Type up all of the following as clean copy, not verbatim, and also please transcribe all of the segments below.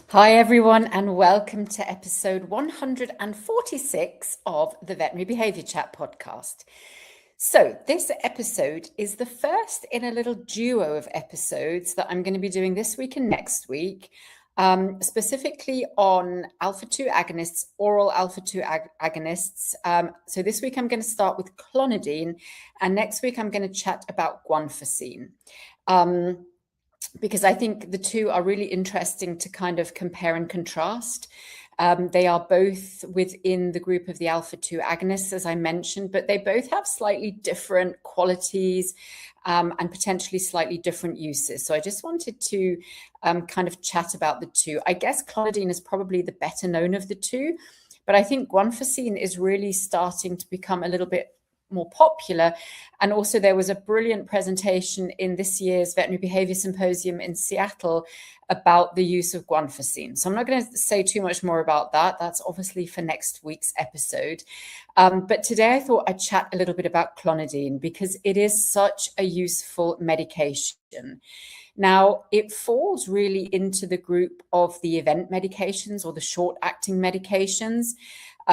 Hi, everyone, and welcome to episode 146 of the Veterinary Behaviour Chat podcast. So, this episode is the first in a little duo of episodes that I'm going to be doing this week and next week, specifically on alpha-2 agonists, oral alpha-2 agonists. So, this week I'm going to start with clonidine, and next week I'm going to chat about guanfacine. Because I think the two are really interesting to kind of compare and contrast. They are both within the group of the alpha-2 agonists, as I mentioned, but they both have slightly different qualities and potentially slightly different uses. So I just wanted to kind of chat about the two. I guess clonidine is probably the better known of the two, but I think guanfacine is really starting to become a little bit more popular. And also there was a brilliant presentation in this year's Veterinary Behaviour Symposium in Seattle about the use of guanfacine. So I'm not going to say too much more about that. That's obviously for next week's episode. But today I thought I'd chat a little bit about clonidine because it is such a useful medication. Now, it falls really into the group of the event medications or the short-acting medications.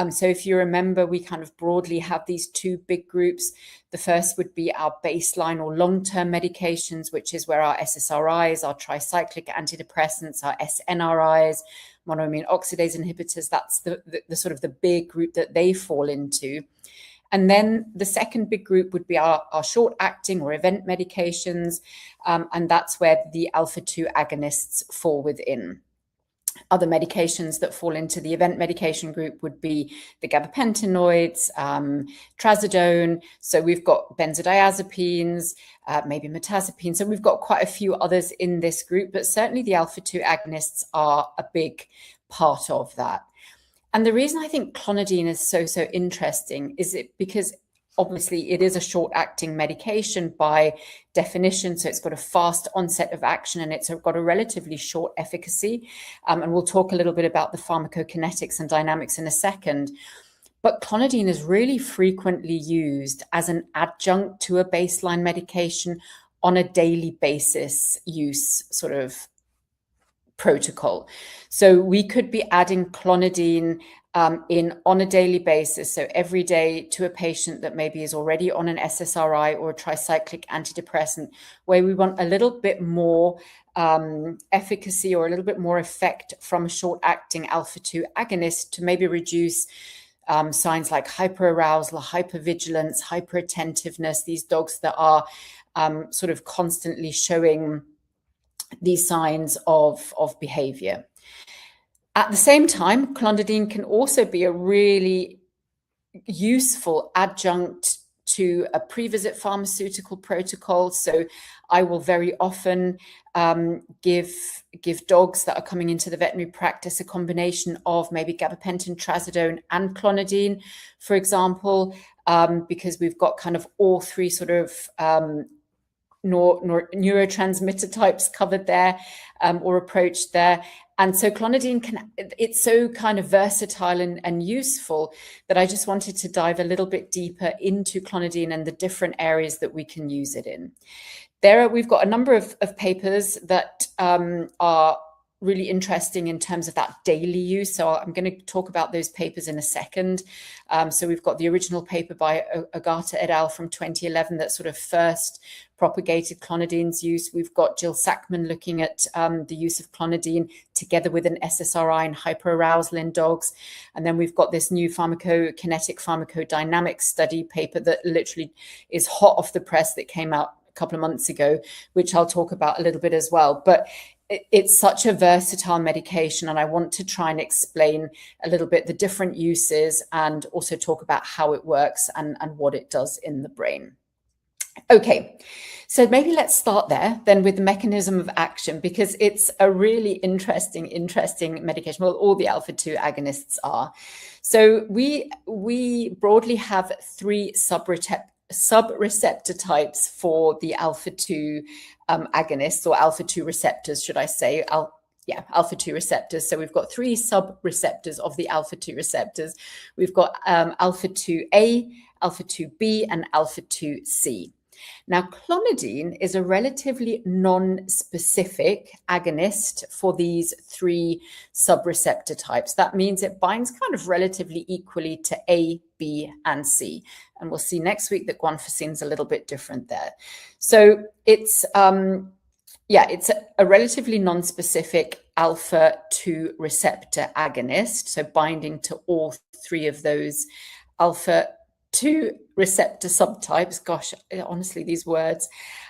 So if you remember, we kind of broadly have these two big groups. The first would be our baseline or long-term medications, which is where our SSRIs, our tricyclic antidepressants, our SNRIs, monoamine oxidase inhibitors, that's the sort of the big group that they fall into. And then the second big group would be our short-acting or event medications, and that's where the alpha-2 agonists fall within. Other medications that fall into the event medication group would be the gabapentinoids, trazodone. So we've got benzodiazepines, maybe mirtazapine. So we've got quite a few others in this group, but certainly the alpha-2 agonists are a big part of that. And the reason I think clonidine is so interesting is because obviously it is a short-acting medication by definition, so it's got a fast onset of action and it's got a relatively short efficacy. And we'll talk a little bit about the pharmacokinetics and dynamics in a second. But clonidine is really frequently used as an adjunct to a baseline medication on a daily basis use sort of protocol. So we could be adding clonidine in on a daily basis, so every day, to a patient that maybe is already on an SSRI or a tricyclic antidepressant, where we want a little bit more efficacy or a little bit more effect from a short-acting alpha-2 agonist to maybe reduce signs like hyper-arousal, hyper-vigilance, hyper-attentiveness, these dogs that are sort of constantly showing these signs of behavior. At the same time, clonidine can also be a really useful adjunct to a pre-visit pharmaceutical protocol. So I will very often give dogs that are coming into the veterinary practice a combination of maybe gabapentin, trazodone, and clonidine, for example, because we've got kind of all three sort of neurotransmitter types covered there or approached there. And so clonidine it's so kind of versatile and useful that I just wanted to dive a little bit deeper into clonidine and the different areas that we can use it in. We've got a number of papers that are really interesting in terms of that daily use. So I'm going to talk about those papers in a second. So we've got the original paper by Agata et al. From 2011 that sort of first propagated clonidine's use. We've got Jill Sackman looking at the use of clonidine together with an SSRI and hyper-arousal in dogs. And then we've got this new pharmacokinetic pharmacodynamic study paper that literally is hot off the press that came out a couple of months ago, which I'll talk about a little bit as well. But it's such a versatile medication, and I want to try and explain a little bit the different uses and also talk about how it works and what it does in the brain. Okay, so maybe let's start there then with the mechanism of action, because it's a really interesting medication. Well, all the alpha-2 agonists are. So we broadly have three subreceptor types for the alpha-2 agonists, or alpha-2 receptors, should I say. Alpha-2 receptors. So we've got three sub-receptors of the alpha-2 receptors. We've got alpha-2A, alpha-2B, and alpha-2C. Now, clonidine is a relatively non-specific agonist for these 3 subreceptor types. That means it binds kind of relatively equally to A, B, and C. And we'll see next week that guanfacine is a little bit different there. So it's it's a relatively non-specific alpha-2 receptor agonist, so binding to all 3 of those alpha-2 receptor subtypes. Gosh, honestly, these words.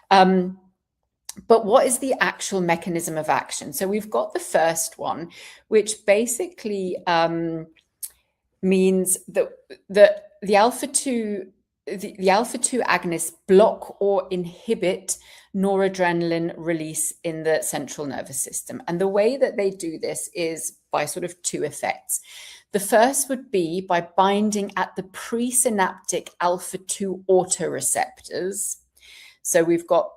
But what is the actual mechanism of action? So we've got the first one, which basically means that the alpha-2 agonists block or inhibit noradrenaline release in the central nervous system. And the way that they do this is by sort of 2 effects. The first would be by binding at the presynaptic alpha-2 autoreceptors. So we've got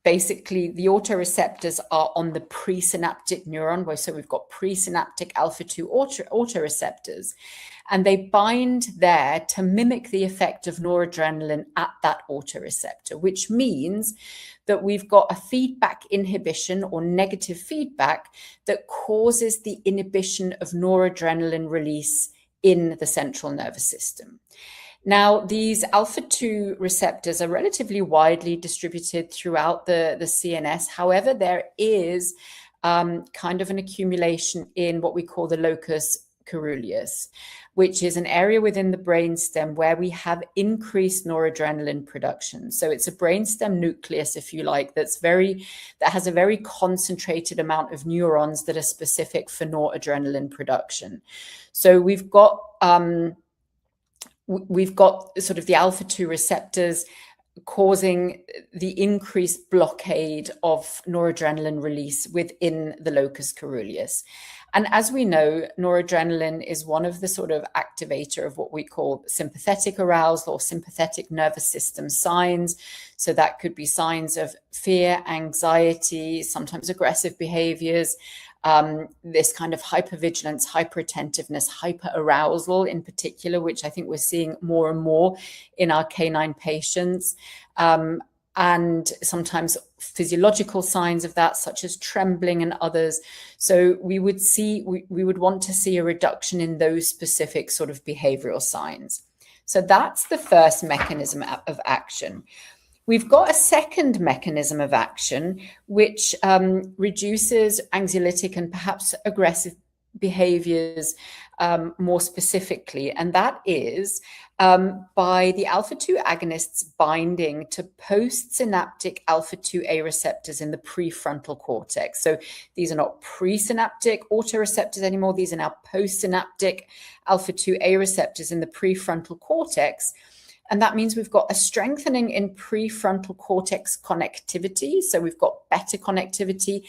basically the autoreceptors are on the presynaptic neuron. So we've got presynaptic alpha-2 autoreceptors, and they bind there to mimic the effect of noradrenaline at that autoreceptor, which means that we've got a feedback inhibition or negative feedback that causes the inhibition of noradrenaline release in the central nervous system. Now, these alpha-2 receptors are relatively widely distributed throughout the CNS. However, there is kind of an accumulation in what we call the locus coeruleus, which is an area within the brainstem where we have increased noradrenaline production. So it's a brainstem nucleus, if you like, that has a very concentrated amount of neurons that are specific for noradrenaline production. So we've got sort of the alpha-2 receptors causing the increased blockade of noradrenaline release within the locus coeruleus. And as we know, noradrenaline is one of the sort of activator of what we call sympathetic arousal or sympathetic nervous system signs. So that could be signs of fear, anxiety, sometimes aggressive behaviors, this kind of hyper-vigilance, hyper-attentiveness, hyper-arousal in particular, which I think we're seeing more and more in our canine patients. And sometimes physiological signs of that, such as trembling and others. So we would want to see a reduction in those specific sort of behavioral signs. So that's the first mechanism of action. We've got a second mechanism of action, which reduces anxiolytic and perhaps aggressive behaviors more specifically, and that is by the alpha-2 agonists binding to postsynaptic alpha-2A receptors in the prefrontal cortex. So these are not presynaptic autoreceptors anymore. These are now postsynaptic alpha-2A receptors in the prefrontal cortex. And that means we've got a strengthening in prefrontal cortex connectivity. So we've got better connectivity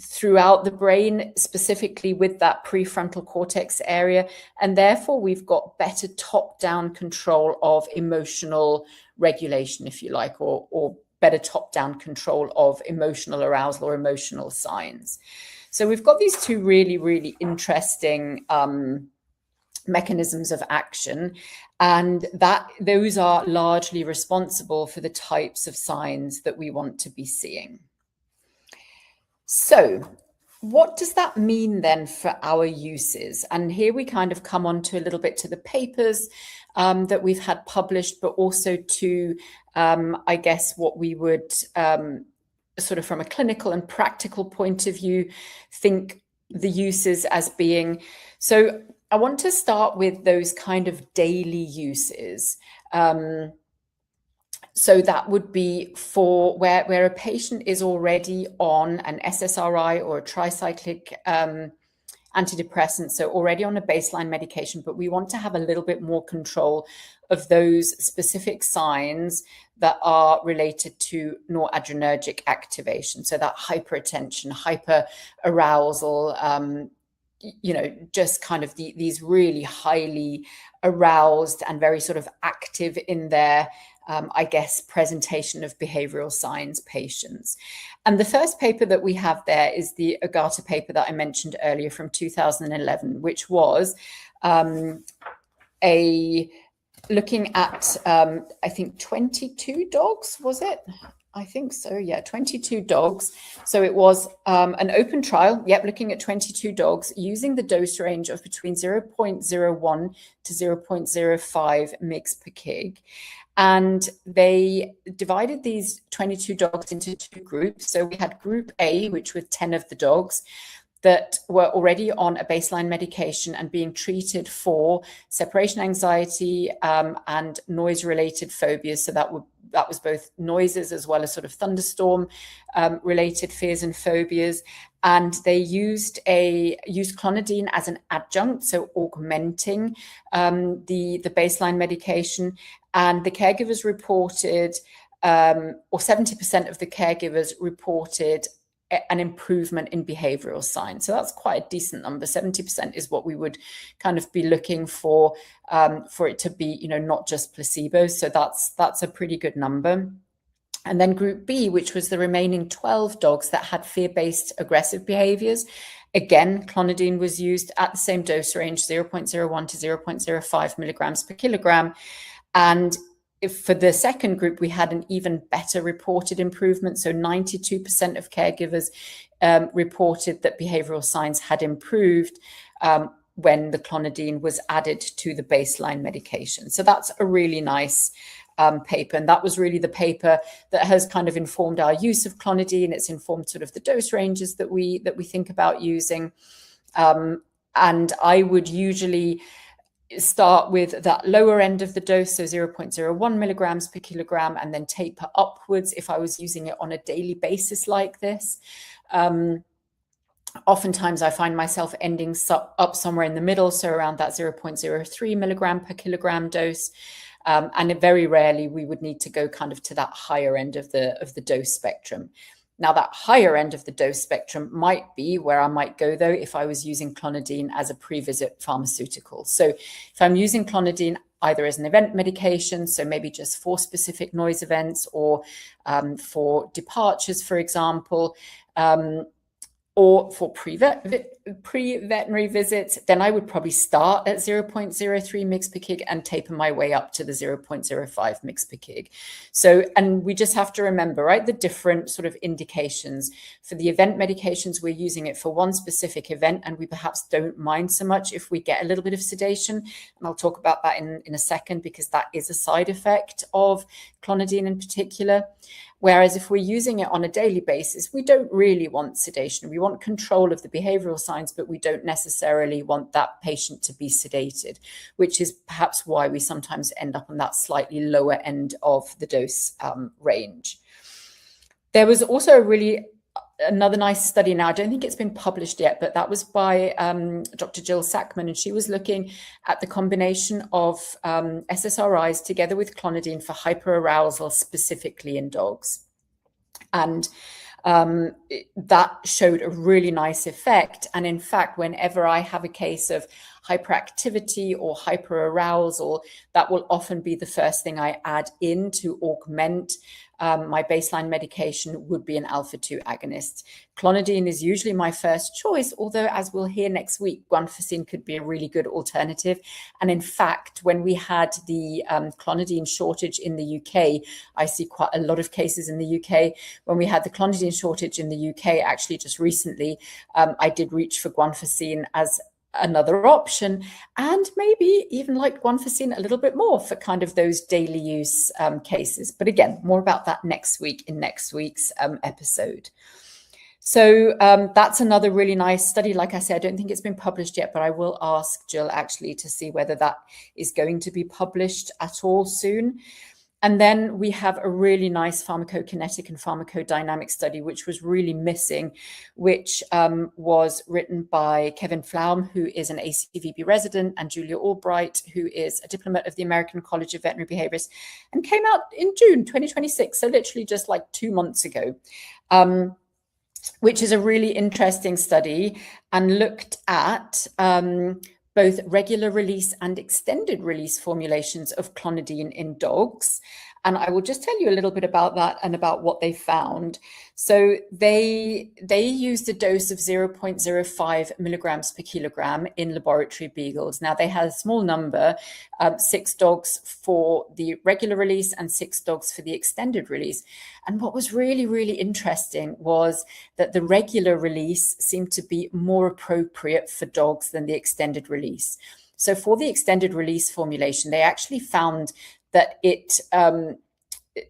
throughout the brain, specifically with that prefrontal cortex area. And therefore, we've got better top-down control of emotional regulation, if you like, or better top-down control of emotional arousal or emotional signs. So we've got these 2 really, really interesting mechanisms of action, and those are largely responsible for the types of signs that we want to be seeing. So what does that mean then for our uses? And here we kind of come on to a little bit to the papers that we've had published, but also to, I guess, what we would sort of from a clinical and practical point of view, think the uses as being. So I want to start with those kind of daily uses. So that would be for where a patient is already on an SSRI or a tricyclic antidepressant, so already on a baseline medication, but we want to have a little bit more control of those specific signs that are related to noradrenergic activation. So that hyperattention, hyper-arousal, just kind of these really highly aroused and very sort of active in their I guess, presentation of behavioral signs patients. And the first paper that we have there is the Agata paper that I mentioned earlier from 2011, which was a looking at, I think 22 dogs, was it? I think so, yeah, 22 dogs. So it was an open trial, looking at 22 dogs using the dose range of between 0.01 to 0.05 mg per kg. And they divided these 22 dogs into two groups. So we had group A, which was 10 of the dogs that were already on a baseline medication and being treated for separation anxiety and noise-related phobias. So that was both noises as well as sort of thunderstorm related fears and phobias. And they used clonidine as an adjunct, so augmenting the baseline medication. And the caregivers reported, or 70% of the caregivers reported an improvement in behavioral signs. So that's quite a decent number. 70% is what we would kind of be looking for it to be, you know, not just placebo. So that's a pretty good number. And then group B, which was the remaining 12 dogs that had fear-based aggressive behaviors. Again, clonidine was used at the same dose range, 0.01 to 0.05 milligrams per kilogram. And for the second group, we had an even better reported improvement. So 92% of caregivers reported that behavioral signs had improved when the clonidine was added to the baseline medication. So that's a really nice paper. And that was really the paper that has kind of informed our use of clonidine. It's informed sort of the dose ranges that we think about using. And I would usually start with that lower end of the dose, so 0.01 milligrams per kilogram, and then taper upwards if I was using it on a daily basis like this. Oftentimes I find myself ending up somewhere in the middle, so around that 0.03 milligram per kilogram dose. And very rarely we would need to go kind of to that higher end of the dose spectrum. Now, that higher end of the dose spectrum might be where I might go, though, if I was using clonidine as a pre-visit pharmaceutical. So if I'm using clonidine either as an event medication, so maybe just for specific noise events or for departures, for example, or for pre-veterinary visits, then I would probably start at 0.03 mg per kg and taper my way up to the 0.05 mg per kg. So, and we just have to remember, right, the different sort of indications. For the event medications, we're using it for one specific event, and we perhaps don't mind so much if we get a little bit of sedation. And I'll talk about that in a second, because that is a side effect of clonidine in particular. Whereas if we're using it on a daily basis, we don't really want sedation. We want control of the behavioral signs, but we don't necessarily want that patient to be sedated, which is perhaps why we sometimes end up on that slightly lower end of the dose range. There was also another nice study. Now, I don't think it's been published yet, but that was by Dr. Jill Sackman, and she was looking at the combination of SSRIs together with clonidine for hyper-arousal, specifically in dogs. And that showed a really nice effect. And in fact, whenever I have a case of hyperactivity or hyper-arousal, that will often be the first thing I add in to augment my baseline medication would be an alpha-2 agonist. Clonidine is usually my first choice, although as we'll hear next week, guanfacine could be a really good alternative. And in fact, when we had the clonidine shortage in the UK, I see quite a lot of cases in the UK. When we had the clonidine shortage in the UK, actually just recently, I did reach for guanfacine as another option, and maybe even like guanfacine a little bit more for kind of those daily use cases. But again, more about that next week in next week's episode. So that's another really nice study. Like I said, I don't think it's been published yet, but I will ask Jill actually to see whether that is going to be published at all soon. And then we have a really nice pharmacokinetic and pharmacodynamic study, which was really missing, which was written by Kevin Flaum, who is an ACVB resident, and Julia Albright, who is a diplomate of the American College of Veterinary Behaviorists, and came out in June 2026, so literally just like 2 months ago, which is a really interesting study and looked at both regular release and extended release formulations of clonidine in dogs. And I will just tell you a little bit about that and about what they found. So they used a dose of 0.05 milligrams per kilogram in laboratory beagles. Now, they had a small number, 6 dogs for the regular release and 6 dogs for the extended release. And what was really, really interesting was that the regular release seemed to be more appropriate for dogs than the extended release. So for the extended release formulation, they actually found that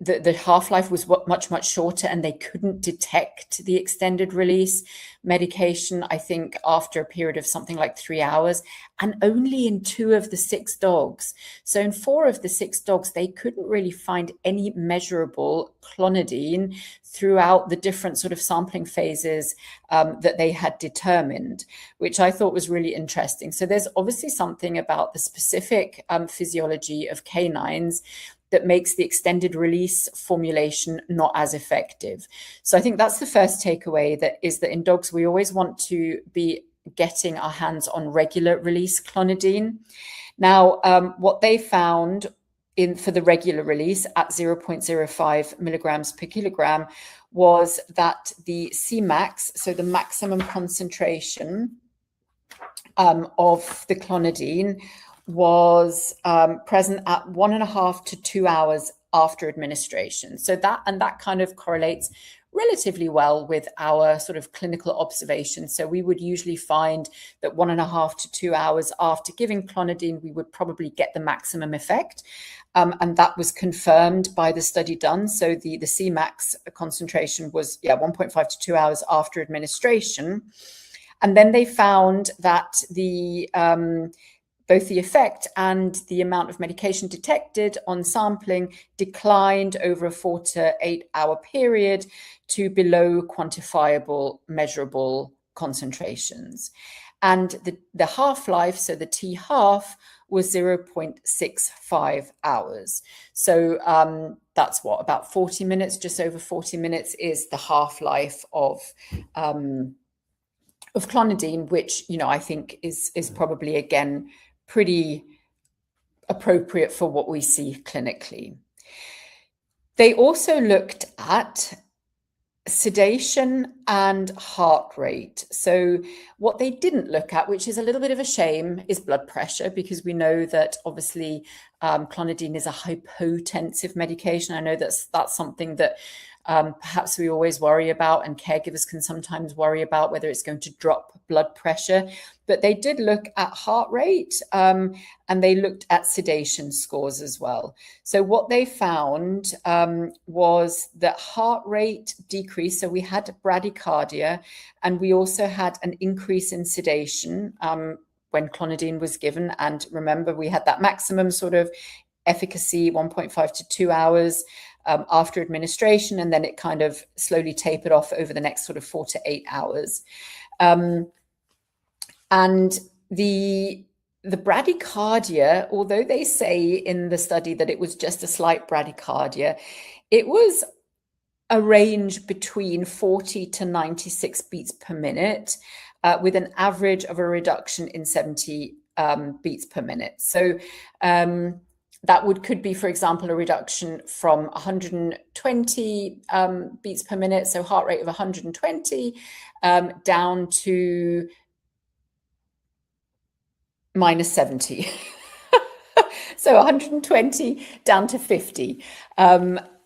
the half-life was much shorter, and they couldn't detect the extended release medication, I think, after a period of something like 3 hours, and only in 2 of the 6 dogs. So in 4 of the 6 dogs, they couldn't really find any measurable clonidine throughout the different sort of sampling phases that they had determined, which I thought was really interesting. So there's obviously something about the specific physiology of canines that makes the extended release formulation not as effective. So I think that's the first takeaway, that is that in dogs, we always want to be getting our hands on regular release clonidine. Now, what they found for the regular release at 0.05 milligrams per kilogram was that the Cmax, so the maximum concentration of the clonidine, was present at 1.5 to 2 hours after administration. So that kind of correlates relatively well with our sort of clinical observation. So we would usually find that 1.5 to 2 hours after giving clonidine, we would probably get the maximum effect. And that was confirmed by the study done. So the Cmax concentration was 1.5 to 2 hours after administration. And then they found that both the effect and the amount of medication detected on sampling declined over a 4 to 8 hour period to below quantifiable, measurable concentrations. And the half-life, so the T half, was 0.65 hours. So that's about 40 minutes, just over 40 minutes is the half-life of clonidine, which, I think is probably, again, pretty appropriate for what we see clinically. They also looked at sedation and heart rate. So what they didn't look at, which is a little bit of a shame, is blood pressure, because we know that obviously clonidine is a hypotensive medication. I know that's something that perhaps we always worry about, and caregivers can sometimes worry about whether it's going to drop blood pressure. But they did look at heart rate, and they looked at sedation scores as well. So what they found was that heart rate decreased. So we had bradycardia, and we also had an increase in sedation when clonidine was given. And remember, we had that maximum sort of efficacy, 1.5 to 2 hours after administration, and then it kind of slowly tapered off over the next sort of 4 to 8 hours. And the bradycardia, although they say in the study that it was just a slight bradycardia, it was a range between 40 to 96 beats per minute, with an average of a reduction in 70 beats per minute. So that could be, for example, a reduction from 120 beats per minute, so heart rate of 120, down to minus 70. So 120 down to 50,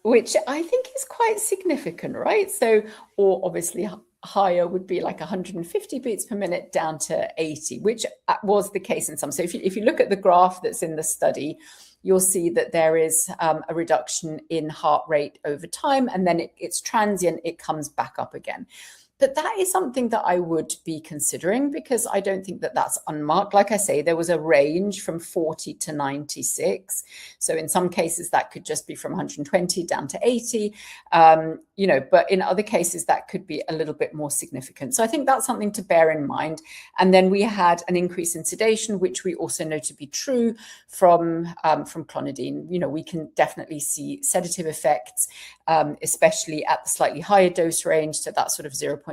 which I think is quite significant, right? So, or obviously higher would be like 150 beats per minute down to 80, which was the case in some. So if you look at the graph that's in the study, you'll see that there is a reduction in heart rate over time, and then it's transient, it comes back up again. But that is something that I would be considering, because I don't think that that's unmarked. Like I say, there was a range from 40 to 96. So in some cases, that could just be from 120 down to 80, but in other cases, that could be a little bit more significant. So I think that's something to bear in mind. And then we had an increase in sedation, which we also know to be true from clonidine. We can definitely see sedative effects, especially at the slightly higher dose range, so that sort of 0.03 to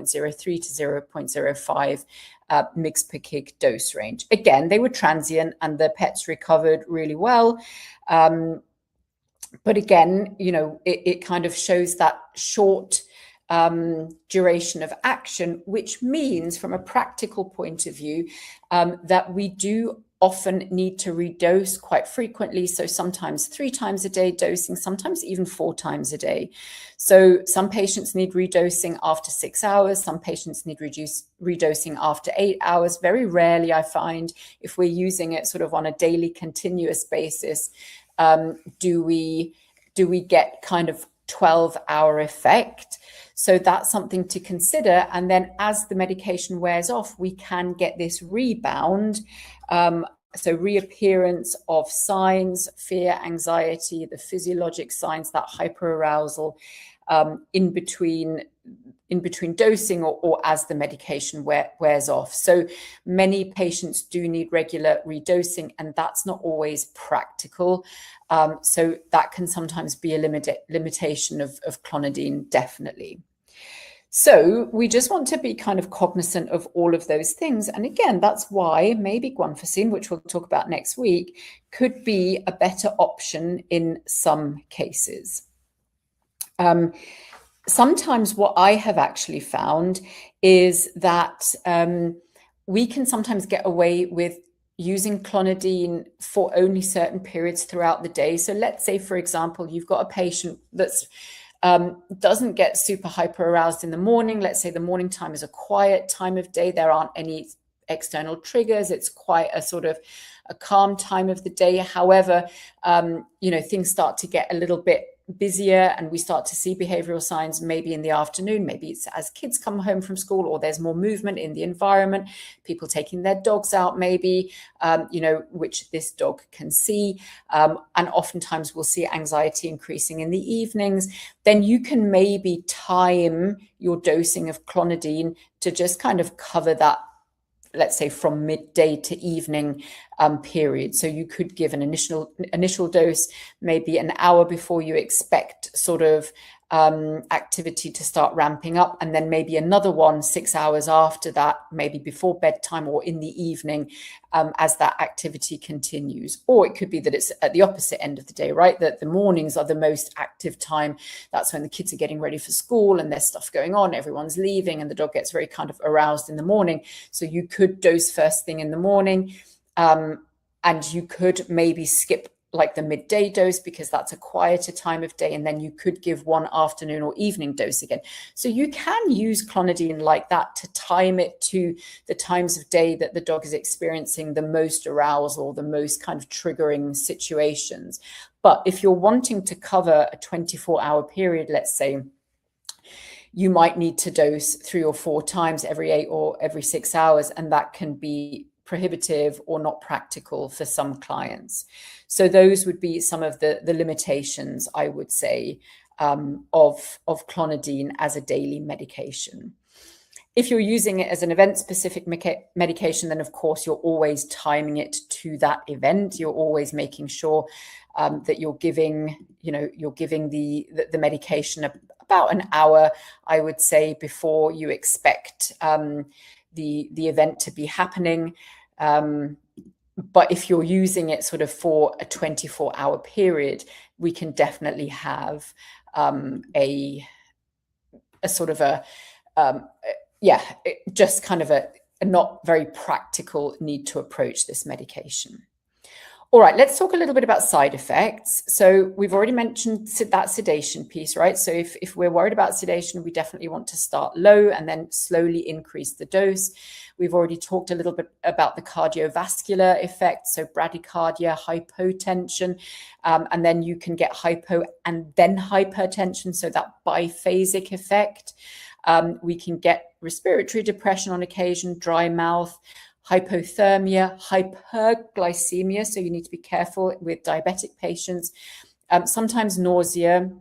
0.05 mg per kg dose range. Again, they were transient, and the pets recovered really well. But again, it kind of shows that short duration of action, which means from a practical point of view that we do often need to redose quite frequently. So sometimes 3 times a day dosing, sometimes even 4 times a day. So some patients need redosing after 6 hours. Some patients need redosing after 8 hours. Very rarely, I find, if we're using it sort of on a daily continuous basis, do we get kind of 12-hour effect. So that's something to consider. And then as the medication wears off, we can get this rebound. So reappearance of signs, fear, anxiety, the physiologic signs, that hyper-arousal in between dosing or as the medication wears off. So many patients do need regular redosing, and that's not always practical. So that can sometimes be a limitation of Clonidine, definitely. So we just want to be kind of cognizant of all of those things. And again, that's why maybe guanfacine, which we'll talk about next week, could be a better option in some cases. Sometimes what I have actually found is that we can sometimes get away with using Clonidine for only certain periods throughout the day. So let's say, for example, you've got a patient that's doesn't get super hyper aroused in the morning. Let's say the morning time is a quiet time of day. There aren't any external triggers. It's quite a sort of a calm time of the day. However, things start to get a little bit busier and we start to see behavioral signs maybe in the afternoon. Maybe it's as kids come home from school, or there's more movement in the environment, people taking their dogs out maybe, which this dog can see. And oftentimes we'll see anxiety increasing in the evenings. Then you can maybe time your dosing of Clonidine to just kind of cover that, let's say from midday to evening period. So you could give an initial dose maybe an hour before you expect sort of activity to start ramping up, and then maybe another one 6 hours after that, maybe before bedtime or in the evening, as that activity continues. Or it could be that it's at the opposite end of the day, right? That the mornings are the most active time. That's when the kids are getting ready for school and there's stuff going on, everyone's leaving, and the dog gets very kind of aroused in the morning. So you could dose first thing in the morning, and you could maybe skip like the midday dose because that's a quieter time of day, and then you could give one afternoon or evening dose again. So you can use Clonidine like that to time it to the times of day that the dog is experiencing the most arousal, the most kind of triggering situations. But if you're wanting to cover a 24-hour period, let's say, you might need to dose 3 or 4 times every 8 or every 6 hours, and that can be prohibitive or not practical for some clients. So those would be some of the limitations, I would say, of Clonidine as a daily medication. If you're using it as an event-specific medication, then of course you're always timing it to that event. You're always making sure that you're giving the medication about an hour, I would say, before you expect the event to be happening. But if you're using it sort of for a 24-hour period, we can definitely have a sort of just kind of a not very practical need to approach this medication. All right, let's talk a little bit about side effects. So we've already mentioned that sedation piece, right? So if we're worried about sedation, we definitely want to start low and then slowly increase the dose. We've already talked a little bit about the cardiovascular effects, so bradycardia, hypotension, and then you can get hypo and then hypertension, so that biphasic effect. We can get respiratory depression on occasion, dry mouth, hypothermia, hyperglycemia, so you need to be careful with diabetic patients, sometimes nausea.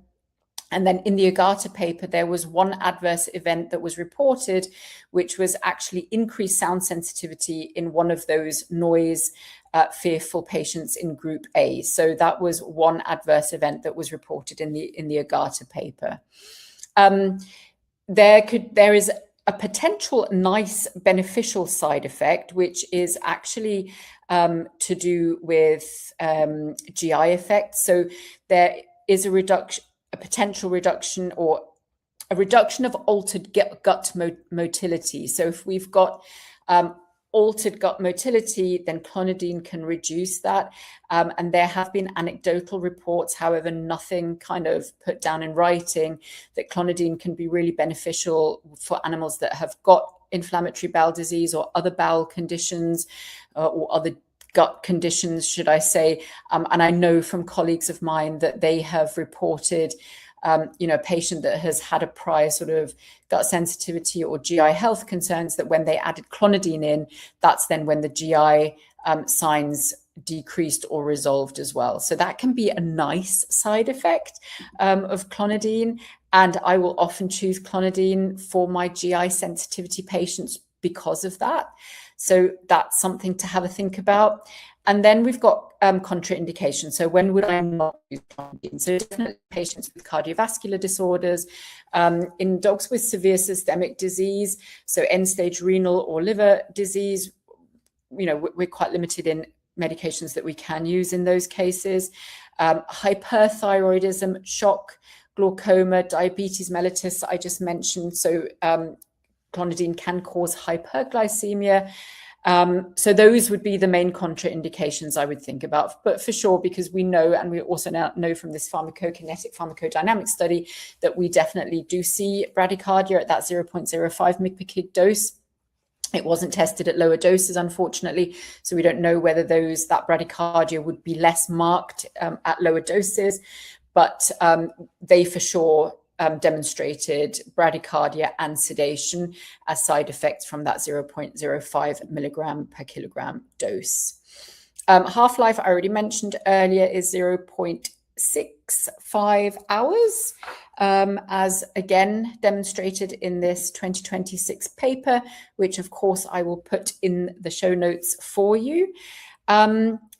And then in the Agata paper, there was one adverse event that was reported, which was actually increased sound sensitivity in one of those noise fearful patients in group A. So that was one adverse event that was reported in the Agata paper. There is a potential nice beneficial side effect, which is actually to do with GI effects. So is a potential reduction or a reduction of altered gut motility. So if we've got altered gut motility, then clonidine can reduce that. And there have been anecdotal reports, however, nothing kind of put down in writing, that clonidine can be really beneficial for animals that have got inflammatory bowel disease or other bowel conditions or other gut conditions, should I say. And I know from colleagues of mine that they have reported a patient that has had a prior sort of gut sensitivity or GI health concerns, that when they added clonidine in, that's then when the GI signs decreased or resolved as well. So that can be a nice side effect of clonidine. And I will often choose clonidine for my GI sensitivity patients because of that. So that's something to have a think about. And then we've got contraindications. So when would I not use clonidine? So definitely patients with cardiovascular disorders, in dogs with severe systemic disease, so end-stage renal or liver disease, we're quite limited in medications that we can use in those cases. Hyperthyroidism, shock, glaucoma, diabetes mellitus, I just mentioned. So clonidine can cause hyperglycemia. So those would be the main contraindications I would think about. But for sure, because we know, and we also now know from this pharmacokinetic pharmacodynamic study, that we definitely do see bradycardia at that 0.05 mg per kg dose. It wasn't tested at lower doses, unfortunately, so we don't know whether that bradycardia would be less marked at lower doses, but they for sure demonstrated bradycardia and sedation as side effects from that 0.05 milligram per kilogram dose. Half-life, I already mentioned earlier, is 0.65 hours, as again demonstrated in this 2026 paper, which of course I will put in the show notes for you.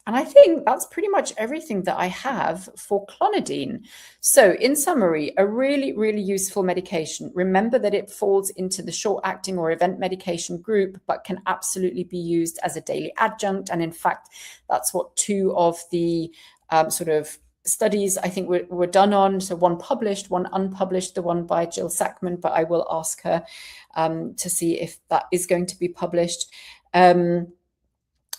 And I think that's pretty much everything that I have for clonidine. So in summary, a really, really useful medication. Remember that it falls into the short-acting or event medication group, but can absolutely be used as a daily adjunct. And in fact, that's what two of the sort of studies I think were done on. So one published, one unpublished, the one by Jill Sackman, but I will ask her to see if that is going to be published.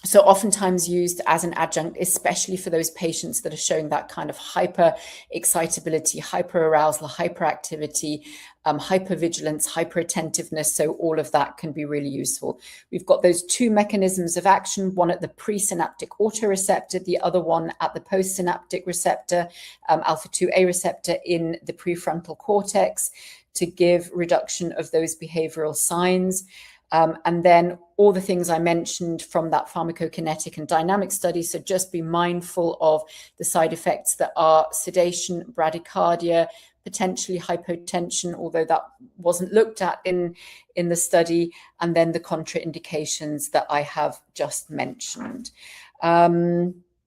So oftentimes used as an adjunct, especially for those patients that are showing that kind of hyper excitability, hyper arousal, hyperactivity, hypervigilance, hyperattentiveness. So all of that can be really useful. We've got those two mechanisms of action, one at the presynaptic autoreceptor, the other one at the postsynaptic receptor, alpha-2A receptor in the prefrontal cortex, to give reduction of those behavioral signs. And then all the things I mentioned from that pharmacokinetic and dynamic study. So just be mindful of the side effects that are sedation, bradycardia, potentially hypotension, although that wasn't looked at in the study, and then the contraindications that I have just mentioned.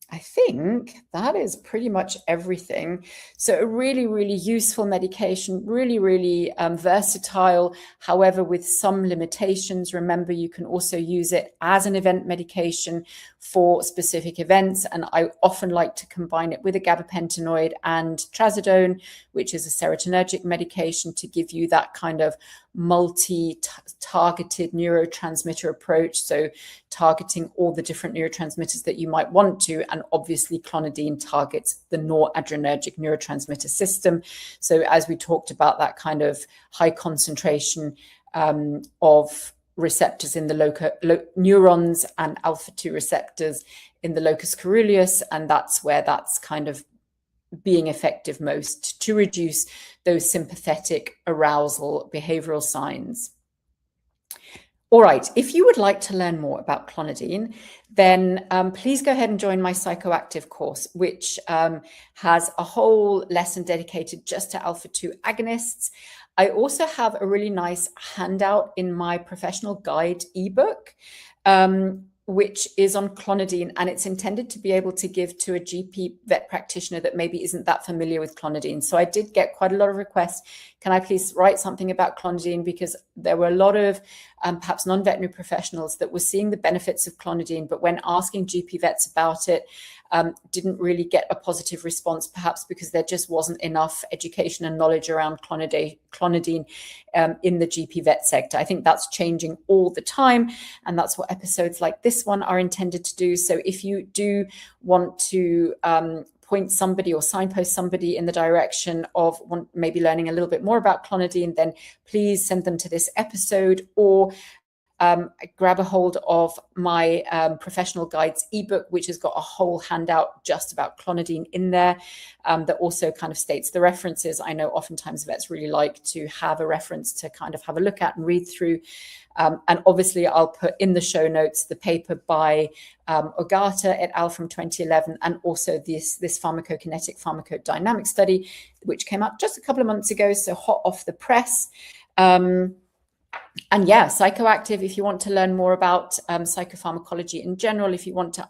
I think that is pretty much everything. So a really, really useful medication, really, really versatile, however, with some limitations. Remember, you can also use it as an event medication for specific events. And I often like to combine it with a gabapentinoid and trazodone, which is a serotonergic medication, to give you that kind of multi-targeted neurotransmitter approach. So targeting all the different neurotransmitters that you might want to, and obviously clonidine targets the noradrenergic neurotransmitter system. So as we talked about, that kind of high concentration of receptors in the neurons and alpha-2 receptors in the locus coeruleus, and that's where that's kind of being effective most to reduce those sympathetic arousal behavioral signs. All right, if you would like to learn more about clonidine, then please go ahead and join my psychoactive course, which has a whole lesson dedicated just to alpha-2 agonists. I also have a really nice handout in my professional guide ebook, which is on clonidine, and it's intended to be able to give to a GP vet practitioner that maybe isn't that familiar with clonidine. So I did get quite a lot of requests. can I please write something about clonidine? Because there were a lot of perhaps non-veterinary professionals that were seeing the benefits of clonidine, but when asking GP vets about it, didn't really get a positive response, perhaps because there just wasn't enough education and knowledge around clonidine in the GP vet sector. I think that's changing all the time, and that's what episodes like this one are intended to do. So if you do want to point somebody or signpost somebody in the direction of maybe learning a little bit more about clonidine, then please send them to this episode, or grab a hold of my professional guides ebook, which has got a whole handout just about clonidine in there, that also kind of states the references. I know oftentimes vets really like to have a reference to kind of have a look at and read through. And obviously I'll put in the show notes the paper by Ogata et al. From 2011, and also this pharmacokinetic pharmacodynamic study, which came out just a couple of months ago, so hot off the press. And yeah, psychoactive, if you want to learn more about psychopharmacology in general, if you want to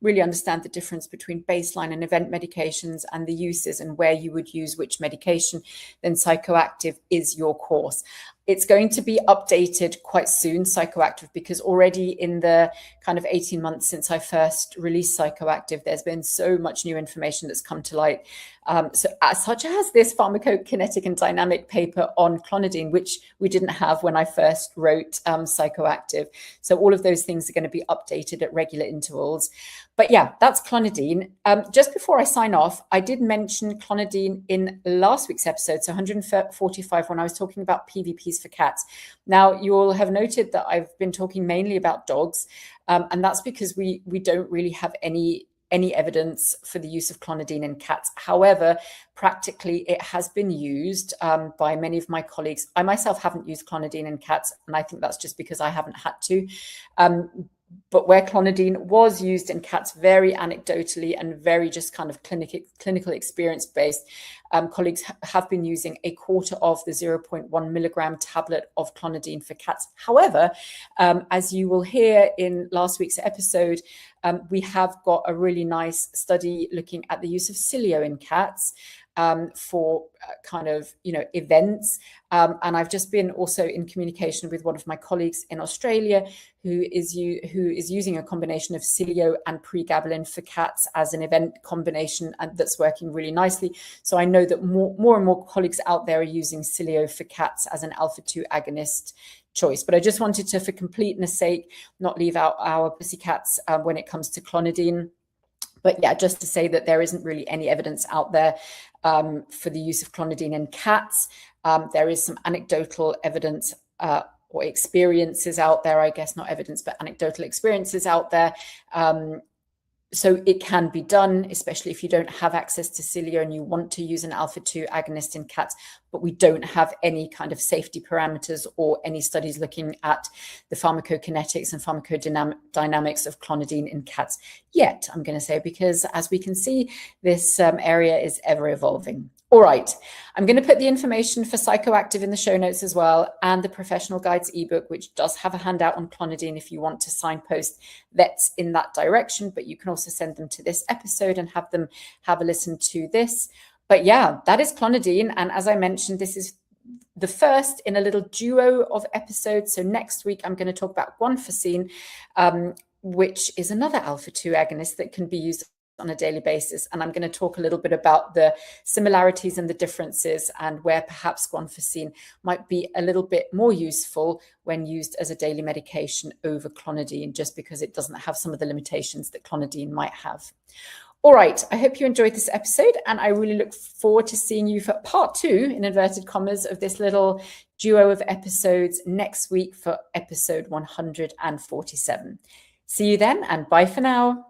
really understand the difference between baseline and event medications and the uses and where you would use which medication, then psychoactive is your course. It's going to be updated quite soon, psychoactive, because already in the kind of 18 months since I first released psychoactive, there's been so much new information that's come to light. Such as this pharmacokinetic and dynamic paper on clonidine, which we didn't have when I first wrote psychoactive. So all of those things are going to be updated at regular intervals. But yeah, that's clonidine. Just before I sign off, I did mention clonidine in last week's episode, so 145, when I was talking about PVPs for cats. Now, you'll have noted that I've been talking mainly about dogs, and that's because we don't really have any evidence for the use of clonidine in cats. However, practically it has been used by many of my colleagues. I myself haven't used clonidine in cats, and I think that's just because I haven't had to. But where clonidine was used in cats very anecdotally and very just kind of clinical experience based, colleagues have been using a quarter of the 0.1 milligram tablet of clonidine for cats. However, as you will hear in last week's episode, we have got a really nice study looking at the use of Cilio in cats for kind of, events. And I've just been also in communication with one of my colleagues in Australia who is using a combination of Cilio and pregabalin for cats as an event combination, and that's working really nicely. So I know that more and more colleagues out there are using Cilio for cats as an alpha-2 agonist choice. But I just wanted to, for completeness sake, not leave out our pussycats when it comes to clonidine. But yeah, just to say that there isn't really any evidence out there for the use of clonidine in cats. There is some anecdotal evidence or experiences out there, I guess, not evidence, but anecdotal experiences out there. So it can be done, especially if you don't have access to Cilio and you want to use an alpha-2 agonist in cats, but we don't have any kind of safety parameters or any studies looking at the pharmacokinetics and pharmacodynamics of clonidine in cats yet, I'm going to say, because as we can see, this area is ever evolving. All right, I'm going to put the information for psychoactive in the show notes as well, and the professional guides ebook, which does have a handout on clonidine if you want to signpost vets in that direction, but you can also send them to this episode and have them have a listen to this. But yeah, that is clonidine. And as I mentioned, this is the first in a little duo of episodes. So next week, I'm going to talk about guanfacine, which is another alpha-2 agonist that can be used on a daily basis. And I'm going to talk a little bit about the similarities and the differences, and where perhaps guanfacine might be a little bit more useful when used as a daily medication over clonidine, just because it doesn't have some of the limitations that clonidine might have. All right, I hope you enjoyed this episode, and I really look forward to seeing you for part 2, in inverted commas, of this little duo of episodes next week for episode 147. See you then, and bye for now.